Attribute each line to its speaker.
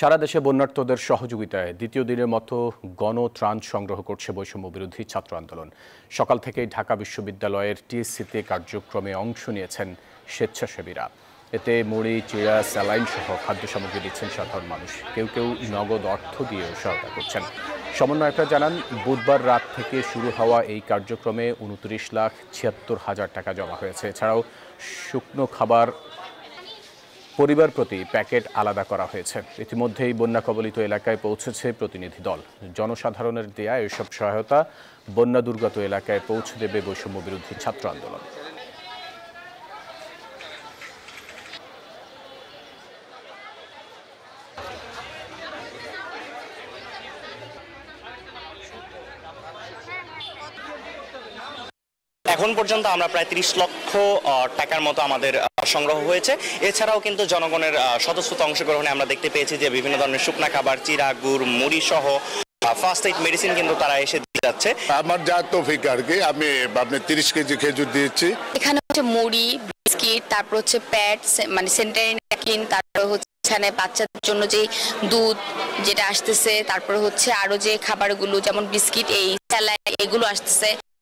Speaker 1: সারা দেশে বন্যার্তদের সহযোগিতায় দ্বিতীয় দিনের মতো গণত্রাণ সংগ্রহ করছে বৈষম্য বিরোধী ছাত্র আন্দোলন। সকাল থেকেই ঢাকা বিশ্ববিদ্যালয়ের টিএসসিতে কার্যক্রমে অংশ নিয়েছেন স্বেচ্ছাসেবীরা। এতে মুড়ি, চিড়া, স্যালাইন সহ খাদ্য সামগ্রী দিচ্ছেন সাধারণ মানুষ। কেউ কেউ নগদ অর্থ দিয়েও সহায়তা করছেন। সমন্বয়করা জানান, বুধবার রাত থেকে শুরু হওয়া এই কার্যক্রমে 29,76,000 টাকা জমা হয়েছে। এছাড়াও শুকনো খাবার পরিবার প্রতি প্যাকেট আলাদা করা হয়েছে। ইতিমধ্যেই বন্যা কবলিত এলাকায় পৌঁছেছে প্রতিনিধি দল। জনসাধারণের দেয়া এসব সহায়তা বন্যা দুর্গত এলাকায় পৌঁছে দেবে বৈষম্য বিরোধী ছাত্র আন্দোলন।
Speaker 2: এখন পর্যন্ত আমরা প্রায় 30 লক্ষ টাকার মতো আমাদের সংগ্রহ হয়েছে। এছাড়াও কিন্তু জনগণের স্বতঃস্ফূর্ত অংশগ্রহণে আমরা দেখতে পেয়েছি যে বিভিন্ন ধরনের শুকনা খাবার, চিড়া, গুড়, মুড়ি সহ ফার্স্ট এইড মেডিসিন কিন্তু তারা এসে দিয়ে যাচ্ছে।
Speaker 3: আমার যা তৌফিক আর কি, আমি 30 কেজি খেজুর দিয়েছি।
Speaker 4: এখানে হচ্ছে মুড়ি, বিস্কিট, তারপর হচ্ছে প্যাডস মানে স্যানিটারি ন্যাপকিন, তারপর হচ্ছে এখানে বাচ্চাদের জন্য যে দুধ যেটা আসতেছে, তারপর হচ্ছে আরো যে খাবারগুলো যেমন বিস্কিট, এই স্যালাড এগুলো আসতেছে।